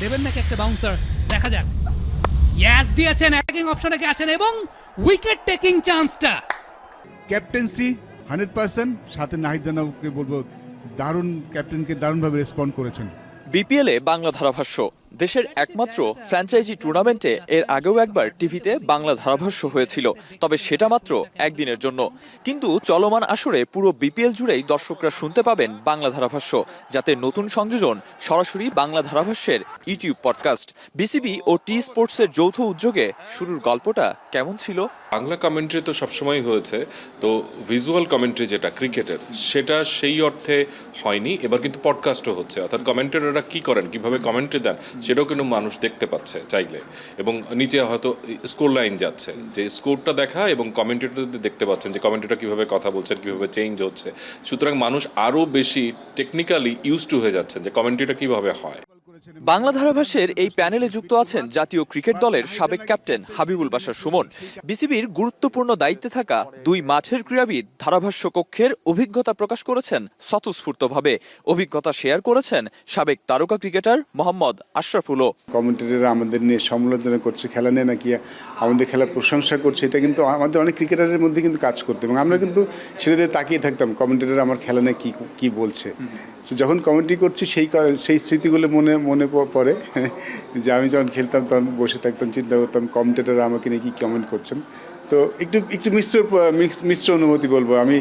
দেবেন নাকি একটা বাউন্সার, দেখা যাক। ইয়াস দিয়েছেন, অ্যাটাকিং অপশনে গেছেন এবং উইকেট টেকিং চান্সটা। ক্যাপ্টেন্সি 100%, সাথে নাহিদ জানাকে বলবো দারুণ, ক্যাপ্টেনকে দারুণভাবে রেসপন্ড করেছেন। বিপিএলে বাংলা ধারাভাষ্য দেশের একমাত্র ফ্র্যাঞ্চাইজি টুর্নামেন্টে এর আগেও একবার টিভিতে বাংলা ধারাভাষ্য হয়েছিল, তবে সেটা মাত্র একদিনের জন্য। কিন্তু চলমান আসরে পুরো বিপিএল জুড়েই দর্শকরা শুনতে পাবেন বাংলা ধারাভাষ্য, যাতে নতুন সংযোজন সরাসরি বাংলা ধারাভাষ্যের ইউটিউব পডকাস্ট। বিসিবি ও টি স্পোর্টসের যৌথ উদ্যোগে শুরুর গল্পটা কেমন ছিল? বাংলা কমেন্ট্রি তো সবসময় হয়েছে, তো ভিজুয়াল কমেন্ট্রি যেটা ক্রিকেটের, সেটা সেই অর্থে হয়নি। এবার কিন্তু পডকাস্টও হচ্ছে, অর্থাৎ কমেন্টেটররা কি করেন, কিভাবে কমেন্ট্রি দেন, সেটাও কিন্তু মানুষ দেখতে পাচ্ছে চাইলে। এবং নিচে হয়তো স্কোর লাইন যাচ্ছে, যে স্কোরটা দেখা এবং কমেন্টেটরদের দেখতে পাচ্ছেন যে কমেন্টেটর কিভাবে কথা বলছেন, কিভাবে চেঞ্জ হচ্ছে। সুতরাং মানুষ আরও বেশি টেকনিক্যালি ইউজ টু হয়ে যাচ্ছেন যে কমেন্ট্রিটা কিভাবে হয়। বাংলা ধারাভাষ্যের এই প্যানেলে যুক্ত আছেন জাতীয় ক্রিকেট দলের সাবেক ক্যাপ্টেন হাবিবুল বাশার সুমন। বিসিবির গুরুত্বপূর্ণ দায়িত্বে থাকা দুই মাঠের ক্রীড়াবিদ ধারাভাষ্য কক্ষের অভিজ্ঞতা প্রকাশ করেছেন স্বতঃস্ফূর্তভাবে। অভিজ্ঞতা শেয়ার করেছেন সাবেক তারকা ক্রিকেটার মোহাম্মদ আশরাফুলও। কমেন্টেটররা আমাদের নিয়ে সমালোচনা করছে, খেলা নিয়ে নাকি আমাদের খেলার প্রশংসা করছে, এটা কিন্তু আমাদের অনেক ক্রিকেটারের মধ্যে কিন্তু কাজ করতো এবং আমরা কিন্তু সেটাতে তাকিয়ে থাকতাম কমেন্টেটর আমার খেলা নিয়ে কী বলছে। যখন কমেন্ট্রি করছি সেই স্মৃতিগুলো মনে পড়ে যে আমি যখন খেলতাম তখন বসে থাকতাম, চিন্তা করতাম কমেন্টেটররা আমাকে নিয়ে কী কমেন্ট করছেন। তো একটু মিশ্র অনুভূতি বলবো আমি।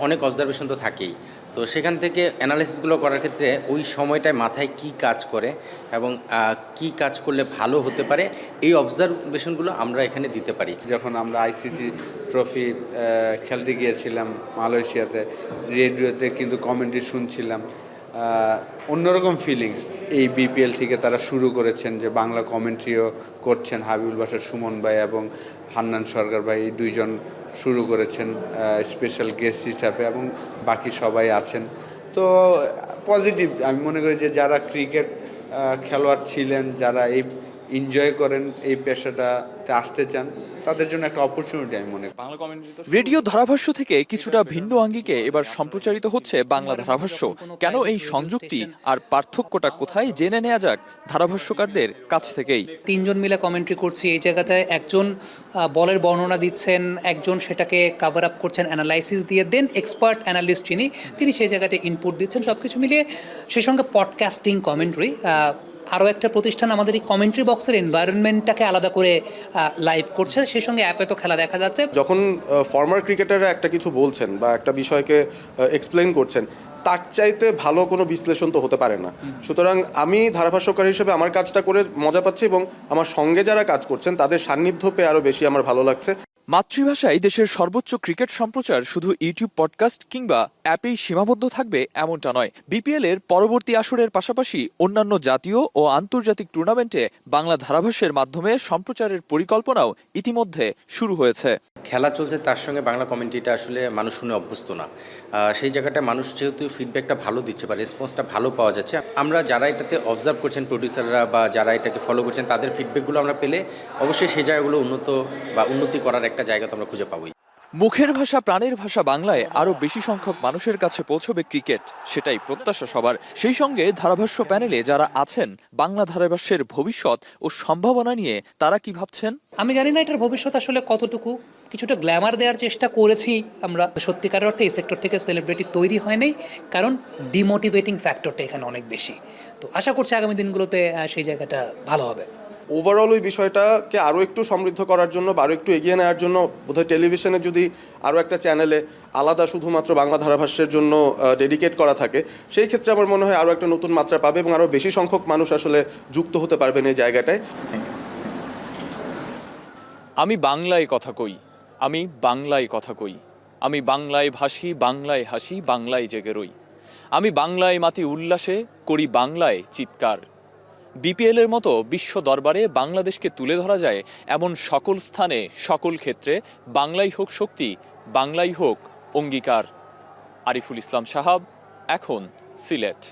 অনেক অবজারভেশন তো থাকেই, তো সেখান থেকে অ্যানালাইসিসগুলো করার ক্ষেত্রে ওই সময়টায় মাথায় কি কাজ করে এবং কি কাজ করলে ভালো হতে পারে, এই অবজারভেশনগুলো আমরা এখানে দিতে পারি। যখন আমরা আইসিসি ট্রফি খেলতে গিয়েছিলাম মালয়েশিয়াতে, রেডিওতে কিন্তু কমেন্ট্রি শুনছিলাম, অন্যরকম ফিলিংস। এই বিপিএল থেকে তারা শুরু করেছেন যে বাংলা কমেন্ট্রিও করছেন, হাবিবুল বাশার সুমন ভাই এবং হান্নান সরকার ভাই, এই দুইজন শুরু করেছেন স্পেশাল গেস্ট হিসাবে এবং বাকি সবাই আছেন। তো পজিটিভ আমি মনে করি যে যারা ক্রিকেট খেলোয়াড় ছিলেন, যারা এই এনজয় করেন, এই পেশাটাতে আসতে চান, তাদের জন্য একটা অপরচুনিটি আমি মনে করি। রেডিও ধারাভাষ্য থেকে কিছুটা ভিন্ন আঙ্গিকে এবার সম্প্রচারিত হচ্ছে বাংলা ধারাভাষ্য। কেন এই সংযুক্তি আর পার্থক্যটা কোথায়, জেনে নেওয়া যাক ধারাভাষ্যকারদের কাছ থেকেই। তিনজন মিলে কমেন্ট্রি করছি, এই জায়গাটায় একজন বলের বর্ণনা দিচ্ছেন, একজন সেটাকে কাভার আপ করছেন অ্যানালাইসিস দিয়ে, দেন এক্সপার্ট অ্যানালিস্ট তিনি সেই জায়গাতে ইনপুট দিচ্ছেন। সব কিছু মিলিয়ে সেই সঙ্গে পডকাস্টিং কমেন্ট্রি। আরও একটা প্রতিষ্ঠান আমাদের এই কমেন্ট্রি বক্সের এনভায়রনমেন্টটাকে আলাদা করে লাইভ করছে, সেই সঙ্গে অ্যাপে তো খেলা দেখা যাচ্ছে। যখন ফর্মার ক্রিকেটাররা একটা কিছু বলছেন বা একটা বিষয়কে এক্সপ্লেইন করছেন, তার চাইতে ভালো কোনো বিশ্লেষণ তো হতে পারে না। সুতরাং আমি ধারাভাষ্যকার হিসেবে আমার কাজটা করে মজা পাচ্ছি এবং আমার সঙ্গে যারা কাজ করছেন তাদের সান্নিধ্য পেয়ে আরও বেশি আমার ভালো লাগছে। মাতৃভাষায় দেশের সর্বোচ্চ ক্রিকেট সম্প্রচার শুধু ইউটিউব পডকাস্ট কিংবা অ্যাপেই সীমাবদ্ধ থাকবে এমনটা নয়। বিপিএল এর পরবর্তী আসরের পাশাপাশি অন্যান্য জাতীয় ও আন্তর্জাতিক টুর্নামেন্টে বাংলা ধারাভাষ্যের মাধ্যমে সম্প্রচারের পরিকল্পনাও ইতিমধ্যে শুরু হয়েছে। খেলা চলছে, তার সঙ্গে বাংলা কমেন্ট্রিটা আসলে মানুষ শুনে অভ্যস্ত না। সেই জায়গাটায় মানুষ যেহেতু ফিডব্যাকটা ভালো দিচ্ছে বা রেসপন্সটা ভালো পাওয়া যাচ্ছে, আমরা যারা এটাতে অবজার্ভ করছেন, প্রডিউসাররা বা যারা এটাকে ফলো করছেন, তাদের ফিডব্যাকগুলো আমরা পেলে অবশ্যই সেই জায়গাগুলো উন্নতি করার একটা জায়গা তো আমরা খুঁজে পাবোই। মুখের ভাষা প্রাণের ভাষা বাংলায় আরও বেশি সংখ্যক মানুষের কাছে পৌঁছবে ক্রিকেট, সেটাই প্রত্যাশা সবার। সেই সঙ্গে ধারাভাষ্য প্যানেলে যারা আছেন, বাংলা ধারাভাষ্যের ভবিষ্যৎ ও সম্ভাবনা নিয়ে তারা কি ভাবছেন? আমি জানি না এটার ভবিষ্যৎ আসলে কতটুকু, কিছুটা গ্ল্যামার দেওয়ার চেষ্টা করেছি আমরা। সত্যিকার অর্থে এই সেক্টর থেকে সেলিব্রিটি তৈরি হয় নাই, কারণ ডিমোটিভেটিং ফ্যাক্টরটা এখানে অনেক বেশি। তো আশা করছি আগামী দিনগুলোতে সেই জায়গাটা ভালো হবে। ওভারঅল ওই বিষয়টাকে আরও একটু সমৃদ্ধ করার জন্য বা আরও একটু এগিয়ে নেওয়ার জন্য বোধহয় টেলিভিশনে যদি আরও একটা চ্যানেলে আলাদা শুধুমাত্র বাংলা ধারাভাষ্যের জন্য ডেডিকেট করা থাকে, সেই ক্ষেত্রে আমার মনে হয় আরও একটা নতুন মাত্রা পাবে এবং আরও বেশি সংখ্যক মানুষ আসলে যুক্ত হতে পারবেন এই জায়গাটায়। আমি বাংলায় কথা কই, আমি বাংলায় কথা কই, আমি বাংলায় ভাসি, বাংলায় হাসি, বাংলায় জেগে রই, আমি বাংলায় মাতি উল্লাসে, করি বাংলায় চিৎকার। বিপিএল এর মতো বিশ্ব দরবারে বাংলাদেশকে তুলে ধরা যায় এমন সকল স্থানে, সকল ক্ষেত্রে বাংলাই হোক শক্তি, বাংলাই হোক অঙ্গীকার। আরিফুল ইসলাম সাহাব, এখন সিলেট।